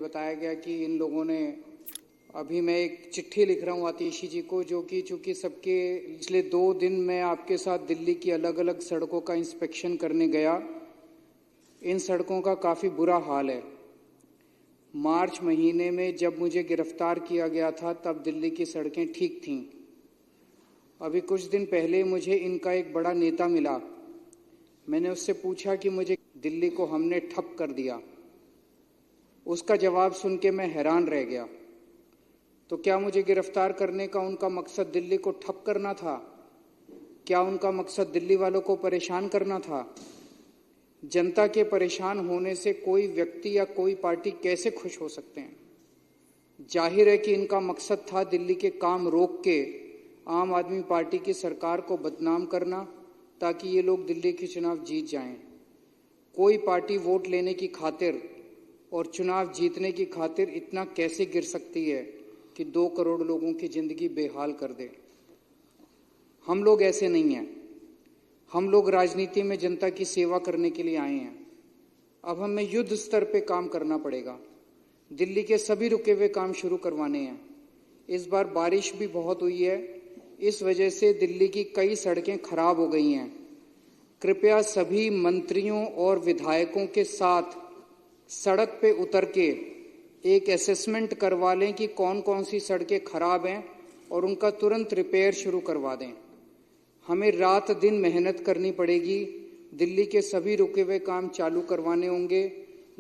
बताया गया कि इन लोगों ने, अभी मैं एक चिट्ठी लिख रहा हूँ आतिशी जी को, जो कि चूंकि सबके पिछले 2 दिन मैं आपके साथ दिल्ली की अलग अलग सड़कों का इंस्पेक्शन करने गया। इन सड़कों का काफ़ी बुरा हाल है। मार्च महीने में जब मुझे गिरफ्तार किया गया था तब दिल्ली की सड़कें ठीक थीं। अभी कुछ दिन पहले मुझे इनका एक बड़ा नेता मिला। मैंने उससे पूछा कि मुझे दिल्ली को हमने ठप कर दिया। उसका जवाब सुन के मैं हैरान रह गया। तो क्या मुझे गिरफ्तार करने का उनका मकसद दिल्ली को ठप करना था? क्या उनका मकसद दिल्ली वालों को परेशान करना था? जनता के परेशान होने से कोई व्यक्ति या कोई पार्टी कैसे खुश हो सकते हैं? जाहिर है कि इनका मकसद था दिल्ली के काम रोक के आम आदमी पार्टी की सरकार को बदनाम करना, ताकि ये लोग दिल्ली के चुनाव जीत जाएं। कोई पार्टी वोट लेने की खातिर और चुनाव जीतने की खातिर इतना कैसे गिर सकती है कि 2 करोड़ लोगों की जिंदगी बेहाल कर दे? हम लोग ऐसे नहीं हैं। हम लोग राजनीति में जनता की सेवा करने के लिए आए हैं। अब हमें युद्ध स्तर पे काम करना पड़ेगा। दिल्ली के सभी रुके हुए काम शुरू करवाने हैं। इस बार बारिश भी बहुत हुई है, इस वजह से दिल्ली की कई सड़कें खराब हो गई हैं। कृपया सभी मंत्रियों और विधायकों के साथ सड़क पे उतर के एक असेसमेंट करवा लें कि कौन कौन सी सड़कें खराब हैं और उनका तुरंत रिपेयर शुरू करवा दें। हमें रात दिन मेहनत करनी पड़ेगी। दिल्ली के सभी रुके हुए काम चालू करवाने होंगे।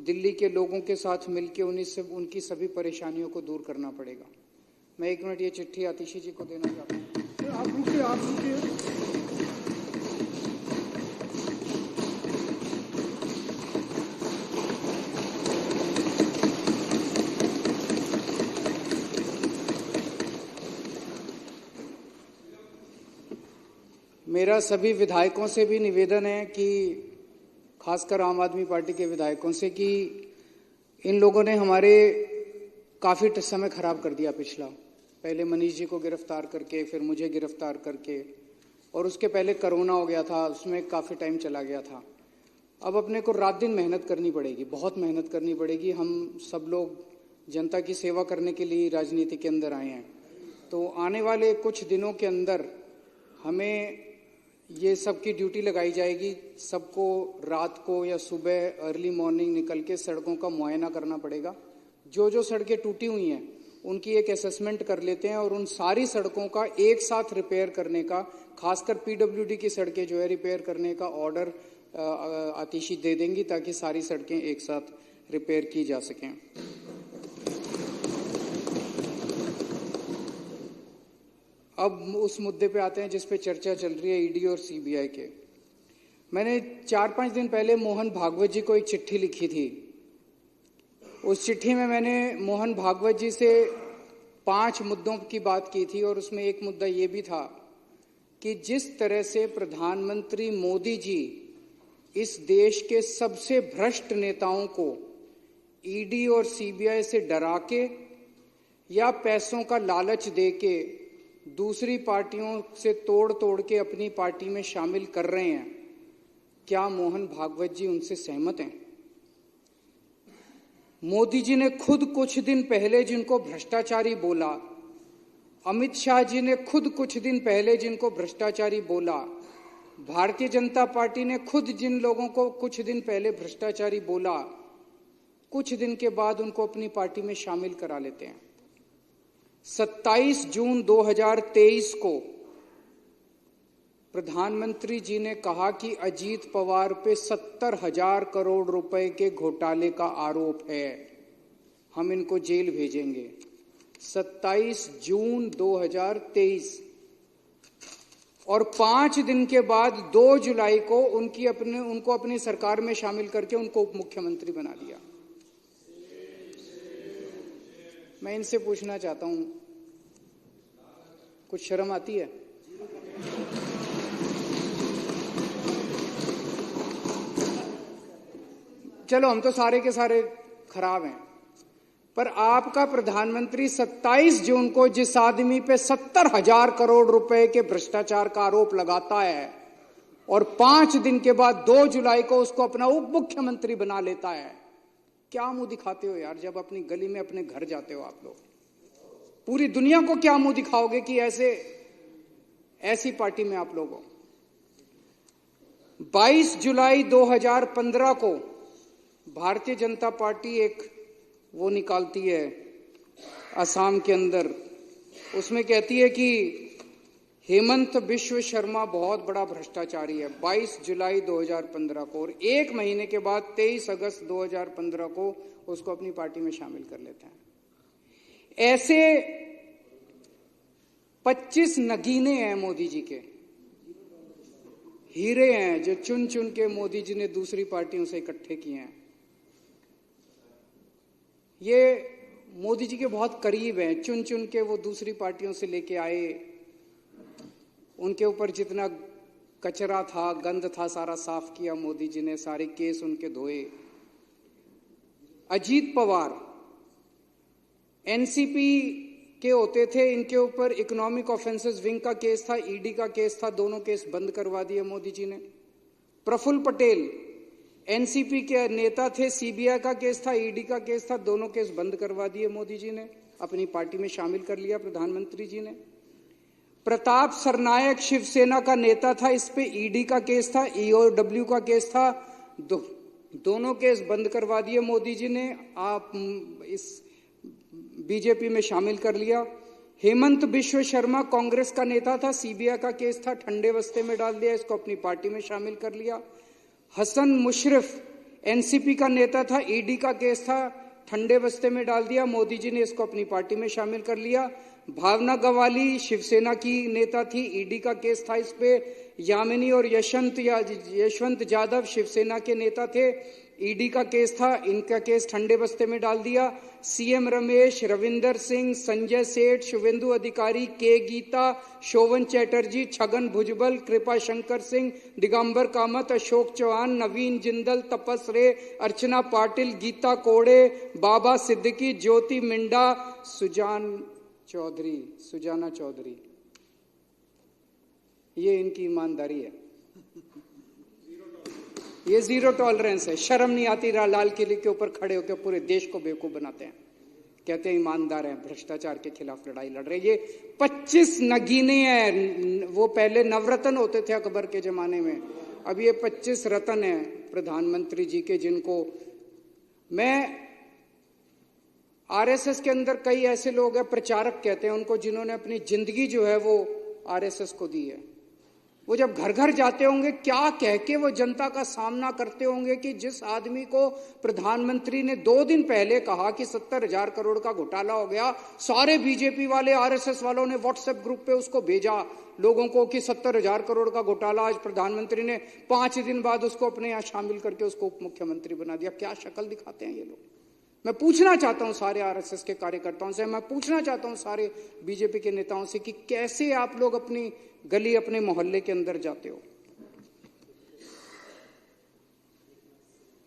दिल्ली के लोगों के साथ मिलकर उनकी सभी परेशानियों को दूर करना पड़ेगा। मैं 1 मिनट ये चिट्ठी आतिशी जी को देना चाहता हूँ। आप रुकिए। मेरा सभी विधायकों से भी निवेदन है कि खासकर आम आदमी पार्टी के विधायकों से कि इन लोगों ने हमारे काफ़ी समय खराब कर दिया पिछला। पहले मनीष जी को गिरफ्तार करके, फिर मुझे गिरफ्तार करके, और उसके पहले कोरोना हो गया था, उसमें काफ़ी टाइम चला गया था। अब अपने को रात दिन मेहनत करनी पड़ेगी, बहुत मेहनत करनी पड़ेगी। हम सब लोग जनता की सेवा करने के लिए राजनीति के अंदर आए हैं। तो आने वाले कुछ दिनों के अंदर हमें ये सबकी ड्यूटी लगाई जाएगी। सबको रात को या सुबह अर्ली मॉर्निंग निकल के सड़कों का मुआयना करना पड़ेगा। जो जो सड़कें टूटी हुई हैं उनकी एक असेसमेंट कर लेते हैं और उन सारी सड़कों का एक साथ रिपेयर करने का, खासकर पीडब्ल्यूडी की सड़कें जो है रिपेयर करने का ऑर्डर आतिशी दे देंगी, ताकि सारी सड़कें एक साथ रिपेयर की जा सकें। अब उस मुद्दे पे आते हैं जिस पे चर्चा चल रही है, ईडी और सीबीआई के। मैंने 4-5 दिन पहले मोहन भागवत जी को एक चिट्ठी लिखी थी। उस चिट्ठी में मैंने मोहन भागवत जी से 5 मुद्दों की बात की थी और उसमें एक मुद्दा ये भी था कि जिस तरह से प्रधानमंत्री मोदी जी इस देश के सबसे भ्रष्ट नेताओं को ईडी और सीबीआई से डरा के या पैसों का लालच दे के दूसरी पार्टियों से तोड़ के अपनी पार्टी में शामिल कर रहे हैं, क्या मोहन भागवत जी उनसे सहमत हैं? मोदी जी ने खुद कुछ दिन पहले जिनको भ्रष्टाचारी बोला, अमित शाह जी ने खुद कुछ दिन पहले जिनको भ्रष्टाचारी बोला, भारतीय जनता पार्टी ने खुद जिन लोगों को कुछ दिन पहले भ्रष्टाचारी बोला, कुछ दिन के बाद उनको अपनी पार्टी में शामिल करा लेते हैं। 27 जून 2023 को प्रधानमंत्री जी ने कहा कि अजीत पवार पे 70,000 करोड़ रुपए के घोटाले का आरोप है, हम इनको जेल भेजेंगे। 27 जून 2023 और 5 दिन के बाद 2 जुलाई को उनको अपनी सरकार में शामिल करके उनको उप मुख्यमंत्री बना दिया। मैं इनसे पूछना चाहता हूं, कुछ शर्म आती है? चलो हम तो सारे के सारे खराब हैं, पर आपका प्रधानमंत्री 27 जून को जिस आदमी पे 70,000 करोड़ रुपए के भ्रष्टाचार का आरोप लगाता है और 5 दिन के बाद 2 जुलाई को उसको अपना उप मुख्यमंत्री बना लेता है, क्या मुंह दिखाते हो यार? जब अपनी गली में अपने घर जाते हो आप लोग, पूरी दुनिया को क्या मुंह दिखाओगे कि ऐसी पार्टी में आप लोग हो? 22 जुलाई 2015 को भारतीय जनता पार्टी एक वो निकालती है असम के अंदर, उसमें कहती है कि हेमंत बिश्व शर्मा बहुत बड़ा भ्रष्टाचारी है। 22 जुलाई 2015 को, और एक महीने के बाद 23 अगस्त 2015 को उसको अपनी पार्टी में शामिल कर लेते हैं। ऐसे 25 नगीने हैं मोदी जी के, हीरे हैं जो चुन चुन के मोदी जी ने दूसरी पार्टियों से इकट्ठे किए हैं। ये मोदी जी के बहुत करीब हैं, चुन चुन के वो दूसरी पार्टियों से लेके आए। उनके ऊपर जितना कचरा था, गंद था, सारा साफ किया मोदी जी ने, सारे केस उनके धोए। अजीत पवार एनसीपी के होते थे, इनके ऊपर इकोनॉमिक ऑफेंसेस विंग का केस था, ईडी का केस था, दोनों केस बंद करवा दिए मोदी जी ने। प्रफुल्ल पटेल एनसीपी के नेता थे, सीबीआई का केस था, ईडी का केस था, दोनों केस बंद करवा दिए मोदी जी ने, अपनी पार्टी में शामिल कर लिया प्रधानमंत्री जी ने। प्रताप सरनायक शिवसेना का नेता था, इस पे ईडी का केस था, ईओडब्ल्यू का केस था, दोनों केस बंद करवा दिए मोदी जी ने, आप इस बीजेपी में शामिल कर लिया। हेमंत बिश्व शर्मा कांग्रेस का नेता था, सीबीआई का केस था, ठंडे बस्ते में डाल दिया, इसको अपनी पार्टी में शामिल कर लिया। हसन मुशर्रफ एनसीपी का नेता था, ईडी का केस था, ठंडे बस्ते में डाल दिया, मोदी जी ने इसको अपनी पार्टी में शामिल कर लिया। भावना गवाली शिवसेना की नेता थी, ईडी का केस था इस पे। यामिनी और यशवंत जाधव शिवसेना के नेता थे, ईडी का केस था, इनका केस ठंडे बस्ते में डाल दिया। सीएम रमेश, रविंदर सिंह, संजय सेठ, शुभेंदु अधिकारी, के गीता, शोभन चैटर्जी, छगन भुजबल, कृपा शंकर सिंह, दिगंबर कामत, अशोक चौहान, नवीन जिंदल, तपस रे, अर्चना पाटिल, गीता कोड़े, बाबा सिद्दीकी, ज्योति मिंडा, सुजाना चौधरी, ये इनकी ईमानदारी है। ये जीरो टॉलरेंस है। शर्म नहीं आती लाल किले के ऊपर खड़े होकर पूरे देश को बेवकूफ बनाते हैं, कहते हैं ईमानदार हैं, भ्रष्टाचार के खिलाफ लड़ाई लड़ रहे। ये 25 नगीने हैं। वो पहले नवरत्न होते थे अकबर के जमाने में, अब ये 25 रत्न हैं प्रधानमंत्री जी के, जिनको मैं आरएसएस के अंदर कई ऐसे लोग हैं, प्रचारक कहते हैं उनको, जिन्होंने अपनी जिंदगी जो है वो आरएसएस को दी है। वो जब घर घर जाते होंगे, क्या कह के वो जनता का सामना करते होंगे कि जिस आदमी को प्रधानमंत्री ने 2 दिन पहले कहा कि 70,000 करोड़ का घोटाला हो गया, सारे बीजेपी वाले, आरएसएस वालों ने व्हाट्सएप ग्रुप पे उसको भेजा लोगों को कि 70,000 करोड़ का घोटाला। आज प्रधानमंत्री ने 5 दिन बाद उसको अपने यहाँ शामिल करके उसको उप मुख्यमंत्री बना दिया। क्या शक्ल दिखाते हैं ये लोग। मैं पूछना चाहता हूं सारे आरएसएस के कार्यकर्ताओं से, मैं पूछना चाहता हूं सारे बीजेपी के नेताओं से कि कैसे आप लोग अपनी गली, अपने मोहल्ले के अंदर जाते हो।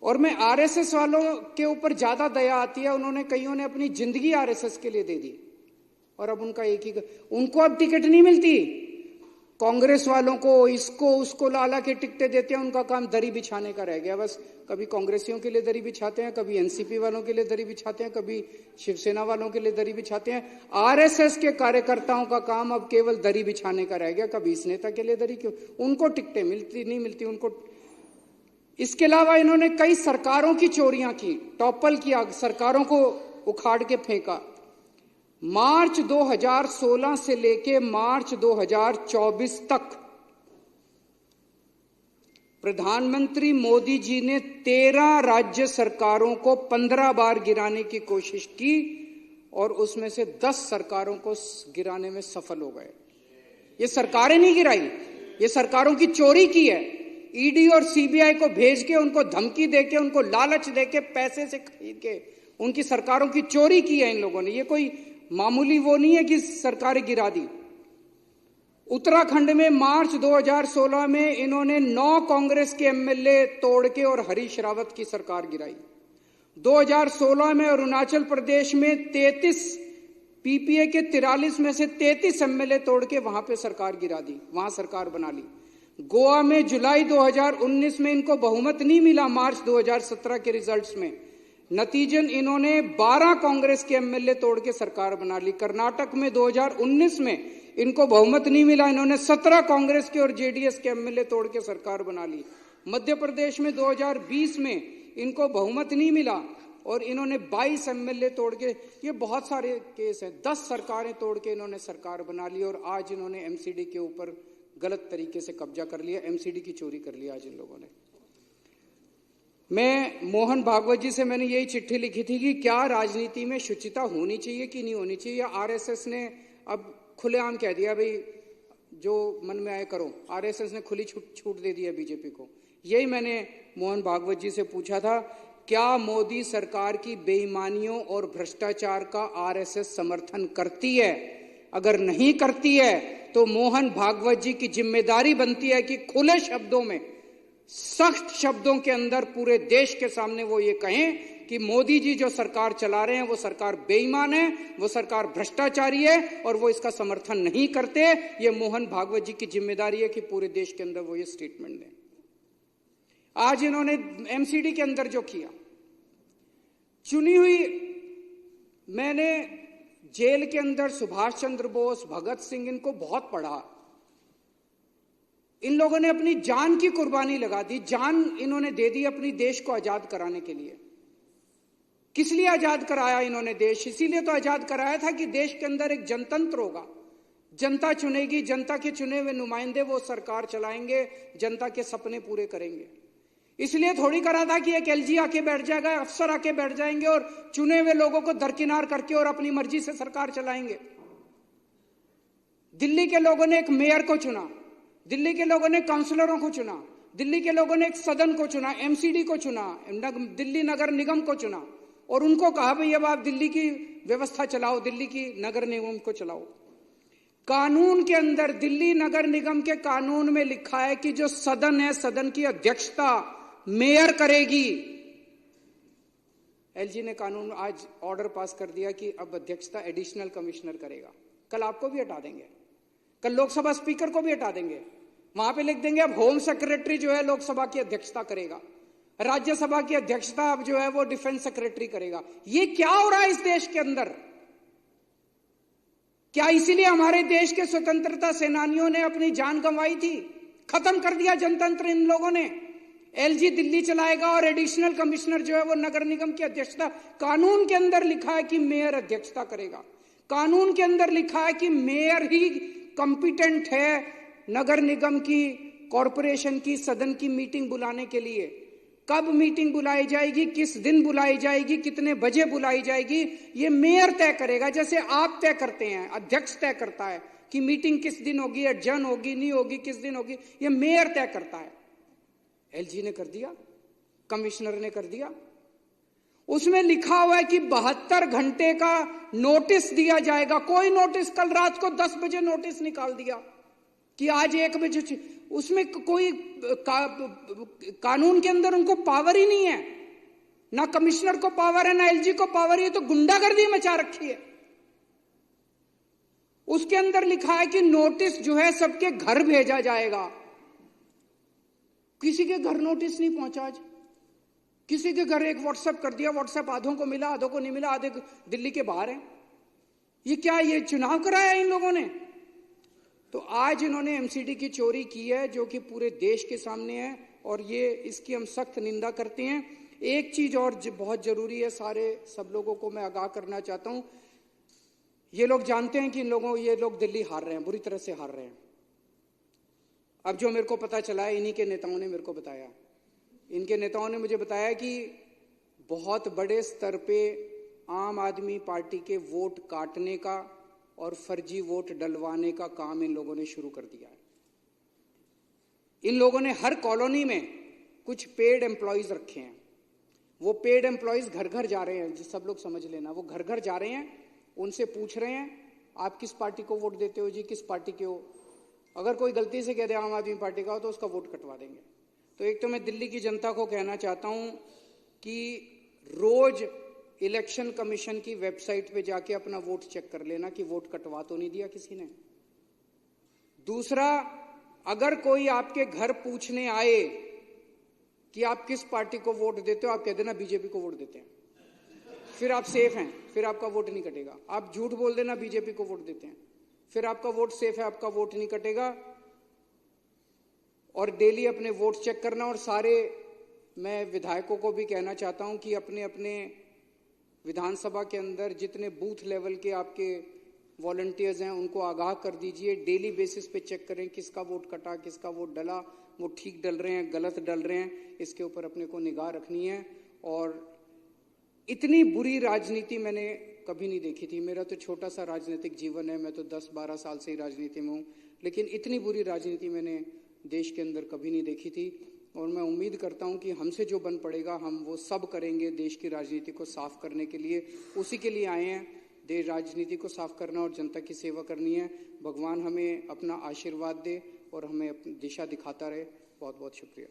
और मैं आरएसएस वालों के ऊपर ज्यादा दया आती है, उन्होंने कईयों ने अपनी जिंदगी आरएसएस के लिए दे दी और अब उनका एक ही, उनको अब टिकट नहीं मिलती। कांग्रेस वालों को इसको उसको लाला के टिकटें देते हैं, उनका काम दरी बिछाने का रह गया बस। कभी कांग्रेसियों के लिए दरी बिछाते हैं, कभी एनसीपी वालों के लिए दरी बिछाते हैं, कभी शिवसेना वालों के लिए दरी बिछाते हैं। आरएसएस के कार्यकर्ताओं का काम अब केवल दरी बिछाने का रह गया, कभी इस नेता के लिए दरी, क्यों उनको टिकटें मिलती नहीं मिलती उनको। इसके अलावा इन्होंने कई सरकारों की चोरियां की, टॉपल किया, सरकारों को उखाड़ के फेंका। मार्च 2016 से लेके मार्च 2024 तक प्रधानमंत्री मोदी जी ने 13 राज्य सरकारों को 15 बार गिराने की कोशिश की और उसमें से 10 सरकारों को गिराने में सफल हो गए। ये सरकारें नहीं गिराई, ये सरकारों की चोरी की है। ईडी और सीबीआई को भेज के, उनको धमकी देके, उनको लालच देके, पैसे से खरीद के उनकी सरकारों की चोरी की है इन लोगों ने। ये कोई मामूली वो नहीं है कि सरकारें गिरा दी। उत्तराखंड में मार्च 2016 में इन्होंने 9 कांग्रेस के एमएलए तोड़ के और हरीश रावत की सरकार गिराई। 2016 में अरुणाचल प्रदेश में 33 पीपीए के 43 में से 33 एमएलए तोड़ के वहां पे सरकार गिरा दी, वहां सरकार बना ली। गोवा में जुलाई 2019 में इनको बहुमत नहीं मिला, मार्च 2017 के रिजल्ट्स में नतीजन इन्होंने 12 कांग्रेस के एमएलए तोड़ के सरकार बना ली। कर्नाटक में 2019 में इनको बहुमत नहीं मिला, इन्होंने 17 कांग्रेस के और जेडीएस के एमएलए तोड़ के सरकार बना ली। मध्य प्रदेश में 2020 में इनको बहुमत नहीं मिला और इन्होंने 22 एमएलए तोड़ के, ये बहुत सारे केस हैं, 10 सरकारें तोड़ के इन्होंने सरकार बना ली और आज इन्होंने एमसीडी के ऊपर गलत तरीके से कब्जा कर लिया, एमसीडी की चोरी कर लिया आज इन लोगों ने। मैं मोहन भागवत जी से मैंने यही चिट्ठी लिखी थी कि क्या राजनीति में शुचिता होनी चाहिए कि नहीं होनी चाहिए। आरएसएस ने अब खुलेआम कह दिया भाई जो मन में आए करो, आरएसएस ने खुली छूट दे दी है बीजेपी को। यही मैंने मोहन भागवत जी से पूछा था, क्या मोदी सरकार की बेईमानियों और भ्रष्टाचार का आरएसएस समर्थन करती है? अगर नहीं करती है तो मोहन भागवत जी की जिम्मेदारी बनती है कि खुले शब्दों में, सख्त शब्दों के अंदर पूरे देश के सामने वो ये कहें कि मोदी जी जो सरकार चला रहे हैं वो सरकार बेईमान है, वो सरकार भ्रष्टाचारी है और वो इसका समर्थन नहीं करते। ये मोहन भागवत जी की जिम्मेदारी है कि पूरे देश के अंदर वो ये स्टेटमेंट दें। आज इन्होंने एमसीडी के अंदर जो किया, चुनी हुई, मैंने जेल के अंदर सुभाष चंद्र बोस, भगत सिंह, इनको बहुत पढ़ा। इन लोगों ने अपनी जान की कुर्बानी लगा दी, जान इन्होंने दे दी अपनी देश को आजाद कराने के लिए। किस लिए आजाद कराया इन्होंने देश? इसीलिए तो आजाद कराया था कि देश के अंदर एक जनतंत्र होगा, जनता चुनेगी, जनता के चुने हुए नुमाइंदे वो सरकार चलाएंगे, जनता के सपने पूरे करेंगे। इसलिए थोड़ी करा था कि एक एलजी आके बैठ जाएगा, अफसर आके बैठ जाएंगे और चुने हुए लोगों को दरकिनार करके और अपनी मर्जी से सरकार चलाएंगे। दिल्ली के लोगों ने एक मेयर को चुना, दिल्ली के लोगों ने काउंसलरों को चुना, दिल्ली के लोगों ने एक सदन को चुना, एमसीडी को चुना, दिल्ली नगर निगम को चुना और उनको कहा भाई अब आप दिल्ली की व्यवस्था चलाओ, दिल्ली की नगर निगम को चलाओ। कानून के अंदर, दिल्ली नगर निगम के कानून में लिखा है कि जो सदन है, सदन की अध्यक्षता मेयर करेगी। एलजी ने कानून आज ऑर्डर पास कर दिया कि अब अध्यक्षता एडिशनल कमिश्नर करेगा। कल आपको भी हटा देंगे, कल लोकसभा स्पीकर को भी हटा देंगे, वहां पे लिख देंगे अब होम सेक्रेटरी जो है लोकसभा की अध्यक्षता करेगा, राज्यसभा की अध्यक्षता अब जो है वो डिफेंस सेक्रेटरी करेगा। ये क्या हो रहा है इस देश के अंदर? क्या इसीलिए हमारे देश के स्वतंत्रता सेनानियों ने अपनी जान गंवाई थी? खत्म कर दिया जनतंत्र इन लोगों ने। एलजी दिल्ली चलाएगा और एडिशनल कमिश्नर जो है वो नगर निगम की अध्यक्षता, कानून के अंदर लिखा है कि मेयर अध्यक्षता करेगा, कानून के अंदर लिखा है कि मेयर ही कॉम्पिटेंट है नगर निगम की, कॉरपोरेशन की, सदन की मीटिंग बुलाने के लिए। कब मीटिंग बुलाई जाएगी, किस दिन बुलाई जाएगी, कितने बजे बुलाई जाएगी, ये मेयर तय करेगा। जैसे आप तय करते हैं, अध्यक्ष तय करता है कि मीटिंग किस दिन होगी, एडजर्न होगी, नहीं होगी, किस दिन होगी, ये मेयर तय करता है। एलजी ने कर दिया, कमिश्नर ने कर दिया। उसमें लिखा हुआ है कि 72 घंटे का नोटिस दिया जाएगा। कोई नोटिस, कल रात को 10 बजे नोटिस निकाल दिया कि आज 1 बजे, उसमें कोई कानून के अंदर उनको पावर ही नहीं है, ना कमिश्नर को पावर है, ना एलजी को पावर है, तो गुंडागर्दी मचा रखी है। उसके अंदर लिखा है कि नोटिस जो है सबके घर भेजा जाएगा। किसी के घर नोटिस नहीं पहुंचा आज, किसी के घर एक व्हाट्सएप कर दिया, व्हाट्सएप आधों को मिला, आधों को नहीं मिला, आधे दिल्ली के बाहर हैं। ये क्या, ये चुनाव कराया इन लोगों ने? तो आज इन्होंने एमसीडी की चोरी की है जो कि पूरे देश के सामने है और ये इसकी हम सख्त निंदा करते हैं। एक चीज और बहुत जरूरी है, सब लोगों को मैं आगाह करना चाहता हूं। ये लोग जानते हैं कि ये लोग दिल्ली हार रहे हैं, बुरी तरह से हार रहे हैं। अब जो मेरे को पता चला है, इन्हीं के नेताओं ने मेरे को बताया, इनके नेताओं ने मुझे बताया कि बहुत बड़े स्तर पे आम आदमी पार्टी के वोट काटने का और फर्जी वोट डलवाने का काम इन लोगों ने शुरू कर दिया है। इन लोगों ने हर कॉलोनी में कुछ पेड एम्प्लॉयज रखे हैं। वो पेड एम्प्लॉयज घर घर जा रहे हैं, जो सब लोग समझ लेना, वो घर घर जा रहे हैं, उनसे पूछ रहे हैं आप किस पार्टी को वोट देते हो जी, किस पार्टी के हो। अगर कोई गलती से कह दे आम आदमी पार्टी का हो तो उसका वोट कटवा देंगे। तो एक तो मैं दिल्ली की जनता को कहना चाहता हूं कि रोज इलेक्शन कमीशन की वेबसाइट पे जाके अपना वोट चेक कर लेना कि वोट कटवा तो नहीं दिया किसी ने। दूसरा, अगर कोई आपके घर पूछने आए कि आप किस पार्टी को वोट देते हो, आप कह देना बीजेपी को वोट देते हैं। फिर आप सेफ हैं, फिर आपका वोट नहीं कटेगा। आप झूठ बोल देना बीजेपी को वोट देते हैं, फिर आपका वोट सेफ है, आपका वोट नहीं कटेगा। और डेली अपने वोट चेक करना। और सारे मैं विधायकों को भी कहना चाहता हूं कि अपने अपने विधानसभा के अंदर जितने बूथ लेवल के आपके वॉलंटियर्स हैं उनको आगाह कर दीजिए। डेली बेसिस पे चेक करें किसका वोट कटा, किसका वोट डला, वो ठीक डल रहे हैं, गलत डल रहे हैं, इसके ऊपर अपने को निगाह रखनी है। और इतनी बुरी राजनीति मैंने कभी नहीं देखी थी। मेरा तो छोटा सा राजनीतिक जीवन है, मैं तो 10-12 साल से ही राजनीति में हूँ, लेकिन इतनी बुरी राजनीति मैंने देश के अंदर कभी नहीं देखी थी। और मैं उम्मीद करता हूं कि हमसे जो बन पड़ेगा हम वो सब करेंगे देश की राजनीति को साफ करने के लिए। उसी के लिए आए हैं, देश राजनीति को साफ करना और जनता की सेवा करनी है। भगवान हमें अपना आशीर्वाद दे और हमें अपनी दिशा दिखाता रहे। बहुत बहुत शुक्रिया।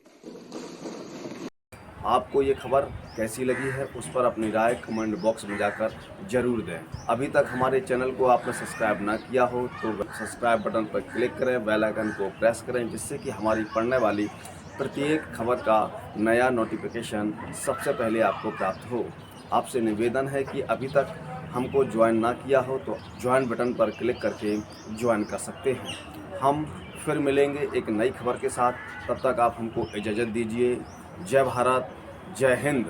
आपको ये खबर कैसी लगी है उस पर अपनी राय कमेंट बॉक्स में जाकर जरूर दें। अभी तक हमारे चैनल को आपने सब्सक्राइब ना किया हो तो सब्सक्राइब बटन पर क्लिक करें, बेल आइकन को प्रेस करें, जिससे कि हमारी पढ़ने वाली प्रत्येक खबर का नया नोटिफिकेशन सबसे पहले आपको प्राप्त हो। आपसे निवेदन है कि अभी तक हमको ज्वाइन ना किया हो तो ज्वाइन बटन पर क्लिक करके ज्वाइन कर सकते हैं। हम फिर मिलेंगे एक नई खबर के साथ, तब तक आप हमको इजाज़त दीजिए। जय भारत, जय हिंद।